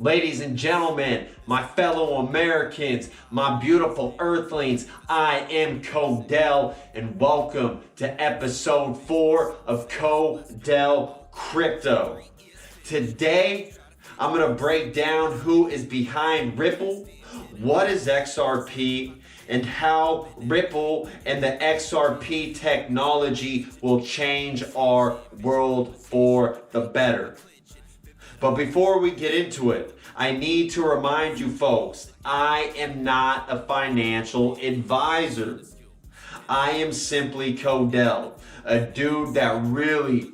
Ladies and gentlemen, my fellow Americans, my beautiful earthlings, I am Codell, and welcome to episode 4 of Codell Crypto. Today, I'm going to break down who is behind Ripple, what is XRP, and how Ripple and the XRP technology will change our world for the better. But before we get into it, I need to remind you folks, I am not a financial advisor. I am simply Codell, a dude that really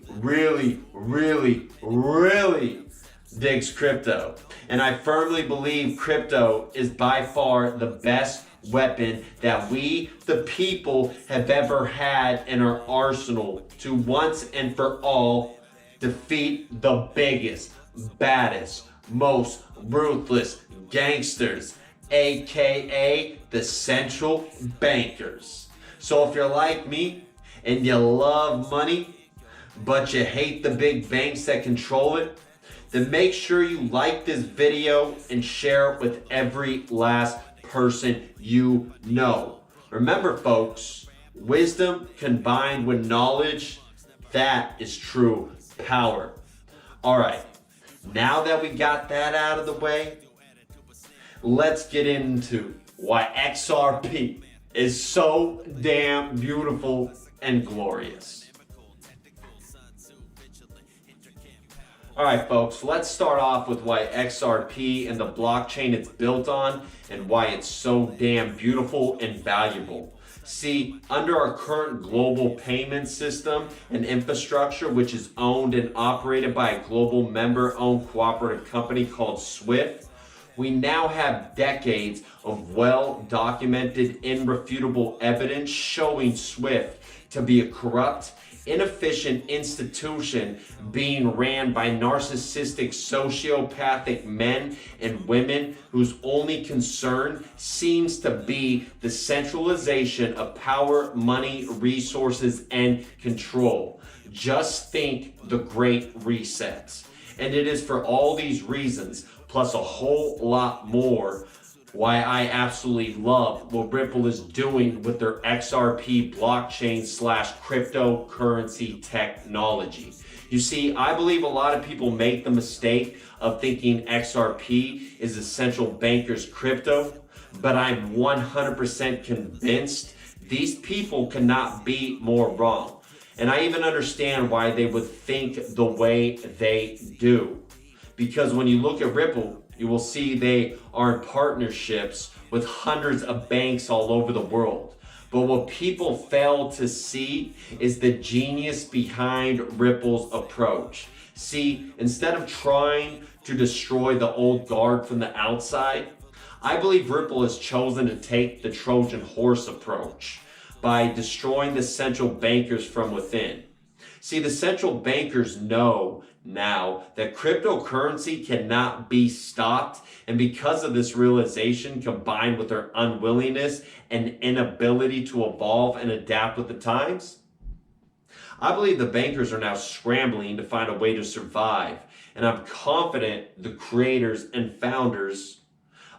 digs crypto. And I firmly believe crypto is by far the best weapon that we, the people, have ever had in our arsenal to once and for all defeat the biggest, baddest, most ruthless gangsters, aka the central bankers. So if you're like me and you love money, but you hate the big banks that control it, then make sure you like this video and share it with every last person you know. Remember folks, wisdom combined with knowledge, that is true power. All right. Now that we got that out of the way, let's get into why XRP is so damn beautiful and glorious. All right, folks, let's start off with why XRP and the blockchain it's built on and why it's so damn beautiful and valuable. See, under our current global payment system and infrastructure, which is owned and operated by a global member-owned cooperative company called SWIFT, we now have decades of well-documented, irrefutable evidence showing SWIFT to be a corrupt, inefficient institution being ran by narcissistic, sociopathic men and women whose only concern seems to be the centralization of power, money, resources, and control. Just think the Great Reset. And it is for all these reasons, plus a whole lot more, why I absolutely love what Ripple is doing with their XRP blockchain / cryptocurrency technology. You see, I believe a lot of people make the mistake of thinking XRP is a central banker's crypto, but I'm 100% convinced these people cannot be more wrong. And I even understand why they would think the way they do. Because when you look at Ripple, you will see they are in partnerships with hundreds of banks all over the world. But what people fail to see is the genius behind Ripple's approach. See, instead of trying to destroy the old guard from the outside, I believe Ripple has chosen to take the Trojan horse approach by destroying the central bankers from within. See, the central bankers know now that cryptocurrency cannot be stopped, and because of this realization combined with their unwillingness and inability to evolve and adapt with the times, I believe the bankers are now scrambling to find a way to survive. And I'm confident the creators and founders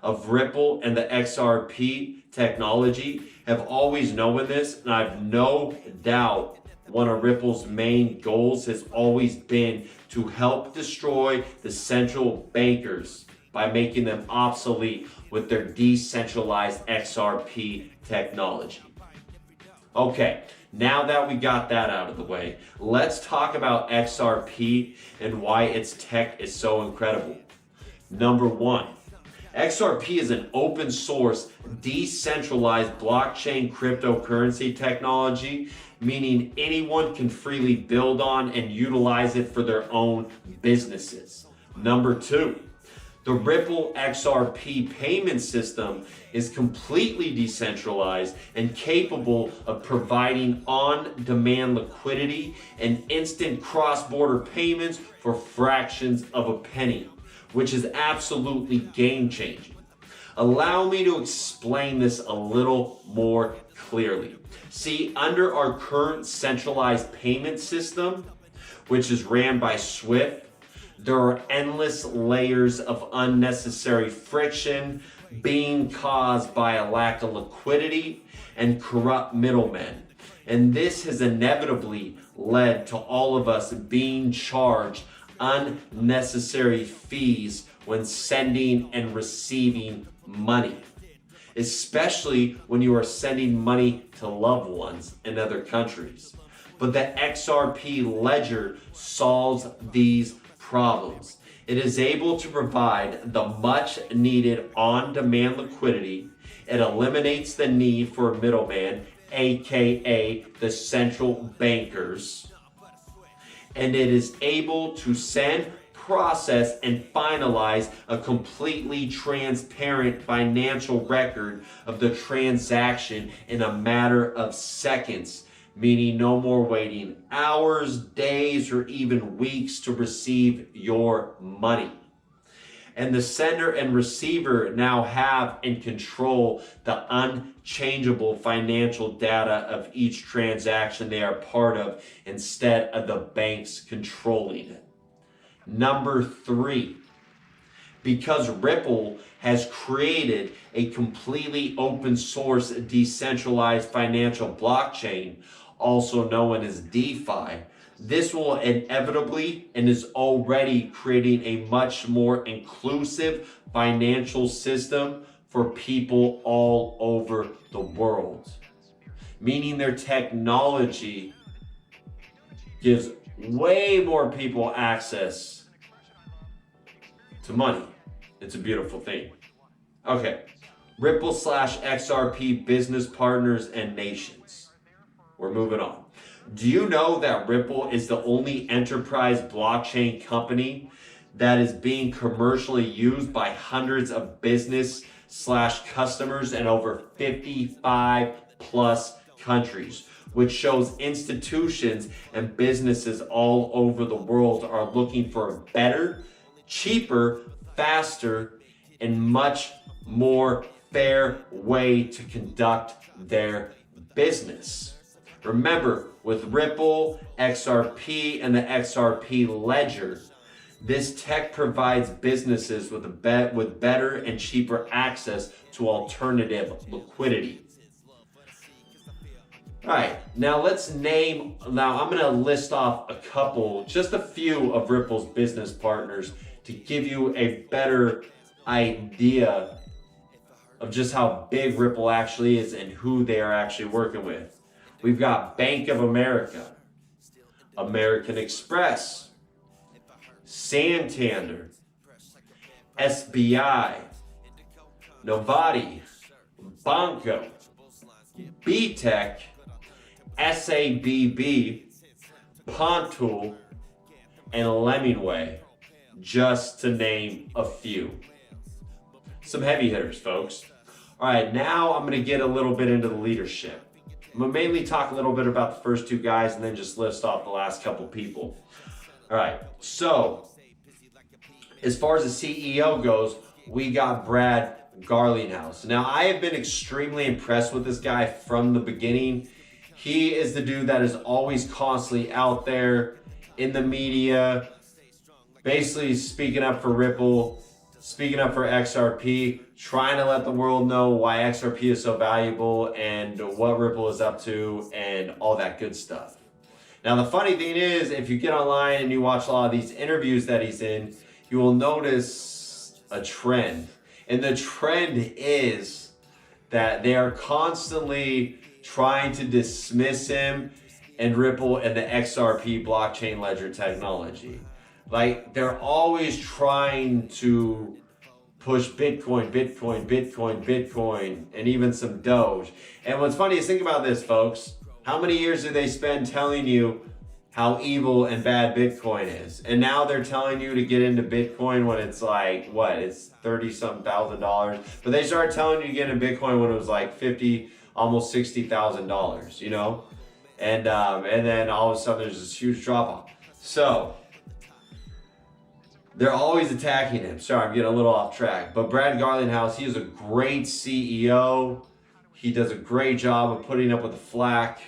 of Ripple and the XRP technology have always known this, and I have no doubt one of Ripple's main goals has always been to help destroy the central bankers by making them obsolete with their decentralized XRP technology. Okay, now that we got that out of the way, let's talk about XRP and why its tech is so incredible. Number one, XRP is an open source, decentralized blockchain cryptocurrency technology, meaning anyone can freely build on and utilize it for their own businesses. Number two, the Ripple XRP payment system is completely decentralized and capable of providing on-demand liquidity and instant cross-border payments for fractions of a penny, which is absolutely game-changing. Allow me to explain this a little more clearly. See, under our current centralized payment system, which is ran by SWIFT, There are endless layers of unnecessary friction being caused by a lack of liquidity and corrupt middlemen. And this has inevitably led to all of us being charged unnecessary fees when sending and receiving money, especially when you are sending money to loved ones in other countries. But the XRP ledger solves these problems. It is able to provide the much needed on-demand liquidity. It eliminates the need for a middleman, aka the central bankers. And it is able to send, process, and finalize a completely transparent financial record of the transaction in a matter of seconds, meaning no more waiting hours, days, or even weeks to receive your money. And the sender and receiver now have and control the unchangeable financial data of each transaction they are part of instead of the banks controlling it. Number 3, because Ripple has created a completely open source decentralized financial blockchain, also known as DeFi, this will inevitably and is already creating a much more inclusive financial system for people all over the world. Meaning their technology gives way more people access to money. It's a beautiful thing. Okay, Ripple / XRP business partners and nations. We're moving on. Do you know that Ripple is the only enterprise blockchain company that is being commercially used by hundreds of business / customers in over 55 plus countries, which shows institutions and businesses all over the world are looking for a better, cheaper, faster, and much more fair way to conduct their business. Remember, with Ripple, XRP, and the XRP ledger, this tech provides businesses with better and cheaper access to alternative liquidity. All right, now I'm going to list off just a few of Ripple's business partners to give you a better idea of just how big Ripple actually is and who they are actually working with. We've got Bank of America, American Express, Santander, SBI, Novati, Banco, BTEC, SABB, Pontool, and Lemingway, just to name a few. Some heavy hitters, folks. All right, now I'm going to get a little bit into the leadership. I'm going to mainly talk a little bit about the first 2 guys and then just list off the last couple people. All right, so as far as the CEO goes, we got Brad Garlinghouse. Now, I have been extremely impressed with this guy from the beginning. He is the dude that is always constantly out there in the media, basically speaking up for Ripple, speaking up for XRP, trying to let the world know why XRP is so valuable and what Ripple is up to and all that good stuff. Now, the funny thing is, if you get online and you watch a lot of these interviews that he's in, you will notice a trend. And the trend is that they are constantly trying to dismiss him and Ripple and the XRP blockchain ledger technology. Like, they're always trying to push Bitcoin, Bitcoin, Bitcoin, Bitcoin, and even some Doge. And what's funny is, think about this, folks. How many years did they spend telling you how evil and bad Bitcoin is? And now they're telling you to get into Bitcoin when it's like, what? It's $30-something thousand. But they started telling you to get into Bitcoin when it was like $50,000, almost $60,000, you know? And then all of a sudden there's this huge drop off. So they're always attacking him. Sorry, I'm getting a little off track. But Brad Garlinghouse, he is a great CEO. He does a great job of putting up with the flack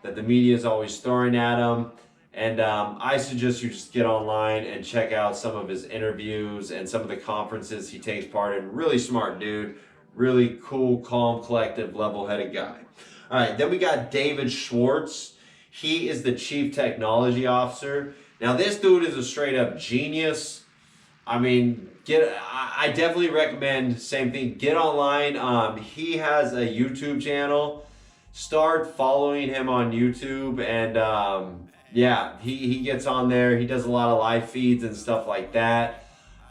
that the media is always throwing at him. And I suggest you just get online and check out some of his interviews and some of the conferences he takes part in. Really smart dude, really cool, calm, collective, level-headed guy. All right, then we got David Schwartz. He is the Chief Technology Officer. Now, this dude is a straight-up genius. I mean, I definitely recommend, same thing, get online. He has a YouTube channel. Start following him on YouTube, and yeah, he gets on there. He does a lot of live feeds and stuff like that.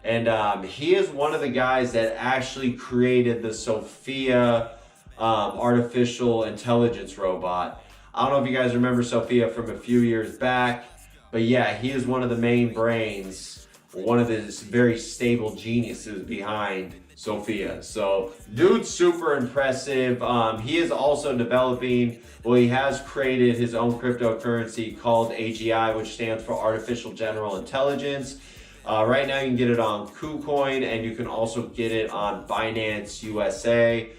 And he is one of the guys that actually created the Sophia artificial intelligence robot. I don't know if you guys remember Sophia from a few years back, but yeah, he is one of the main brains, one of the very stable geniuses behind Sophia. So dude's super impressive. He is also developing, well, he has created his own cryptocurrency called AGI, which stands for Artificial General Intelligence. Right now you can get it on KuCoin, and you can also get it on Binance USA.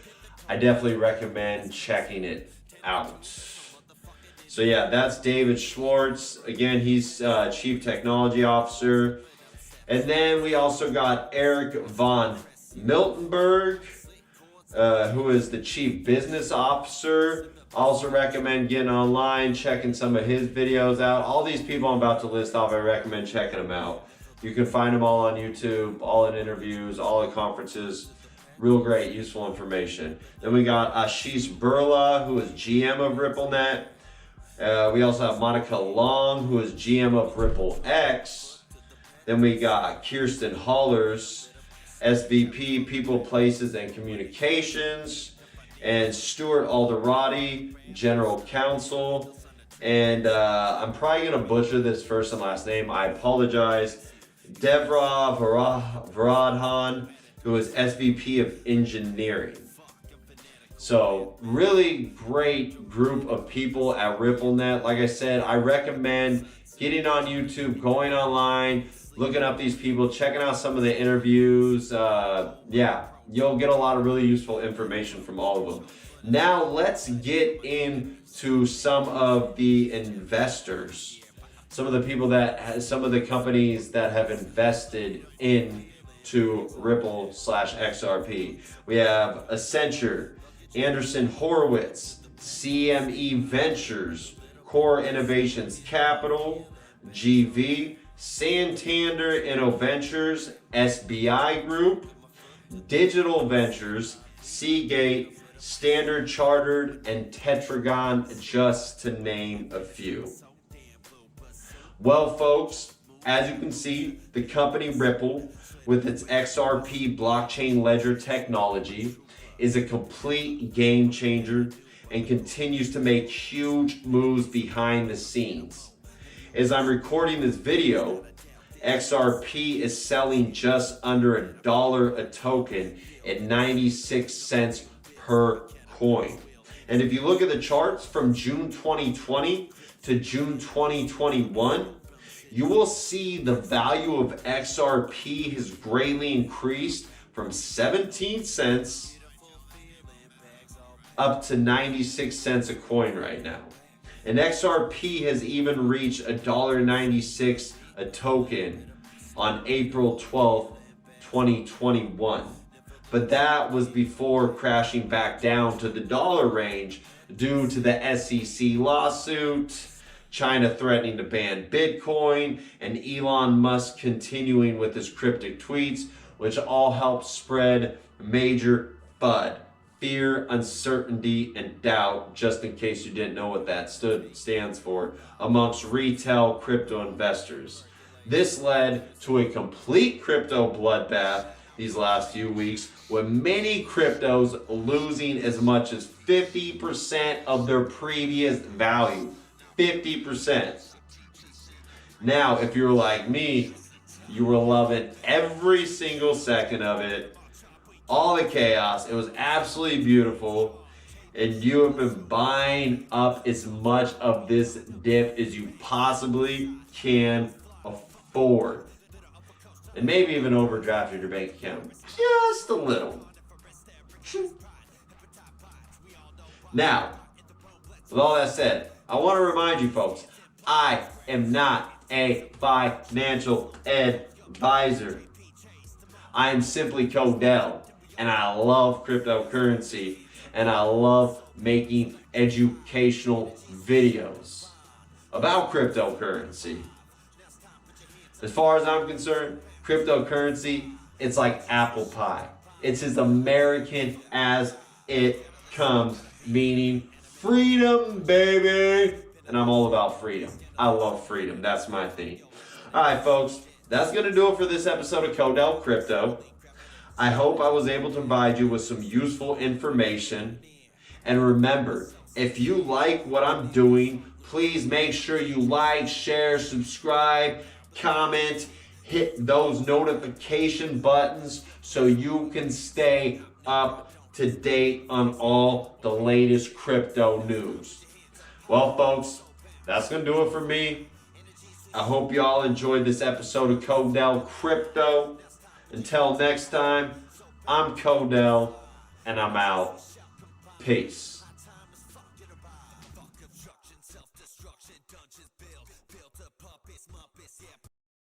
I definitely recommend checking it out. So yeah, that's David Schwartz. Again, he's Chief Technology Officer. And then we also got Eric von Miltenberg, who is the Chief Business Officer. Also recommend getting online, checking some of his videos out. All these people I'm about to list off, I recommend checking them out. You can find them all on YouTube, all in interviews, all at conferences. Real great, useful information. Then we got Ashish Burla, who is GM of RippleNet. We also have Monica Long, who is GM of RippleX. Then we got Kirsten Hollers, SVP, People, Places, and Communications. And Stuart Alderati, General Counsel. And I'm probably going to butcher this first and last name. I apologize. Devra Varadhan, who is SVP of Engineering. So really great group of people at RippleNet. Like I said, I recommend getting on YouTube, going online, looking up these people, checking out some of the interviews. Yeah, you'll get a lot of really useful information from all of them. Now let's get into some of the investors, some of the people some of the companies that have invested into Ripple/XRP. We have Accenture, Anderson Horowitz, CME Ventures, Core Innovations Capital, GV, Santander InnoVentures, SBI Group, Digital Ventures, Seagate, Standard Chartered, and Tetragon, just to name a few. Well, folks, as you can see, the company Ripple, with its XRP blockchain ledger technology, is a complete game changer and continues to make huge moves behind the scenes. As I'm recording this video, XRP is selling just under $1 a token at 96 cents per coin. And if you look at the charts from June 2020 to June 2021, you will see the value of XRP has greatly increased from 17 cents up to 96 cents a coin right now. And XRP has even reached $1.96 a token on April 12th, 2021. But that was before crashing back down to the dollar range due to the SEC lawsuit, China threatening to ban Bitcoin, and Elon Musk continuing with his cryptic tweets, which all helped spread major FUD. Fear, uncertainty, and doubt, just in case you didn't know what that stands for, amongst retail crypto investors. This led to a complete crypto bloodbath these last few weeks, with many cryptos losing as much as 50% of their previous value. 50%. Now, if you were like me, you were loving every single second of it, all the chaos. It was absolutely beautiful, and you have been buying up as much of this dip as you possibly can afford, and maybe even overdrafted your bank account just a little. Now, with all that said, I want to remind you folks, I am not a financial advisor. I am simply Codell, and I love cryptocurrency, and I love making educational videos about cryptocurrency. As far as I'm concerned, cryptocurrency, it's like apple pie. It's as American as it comes, meaning freedom, baby. And I'm all about freedom. I love freedom. That's my thing. All right, folks, that's going to do it for this episode of Codell Crypto. I hope I was able to provide you with some useful information. And remember, if you like what I'm doing, please make sure you like, share, subscribe, comment, hit those notification buttons so you can stay up to date on all the latest crypto news. Well, folks, that's going to do it for me. I hope you all enjoyed this episode of Codell Crypto. Until next time, I'm Codell, and I'm out. Peace.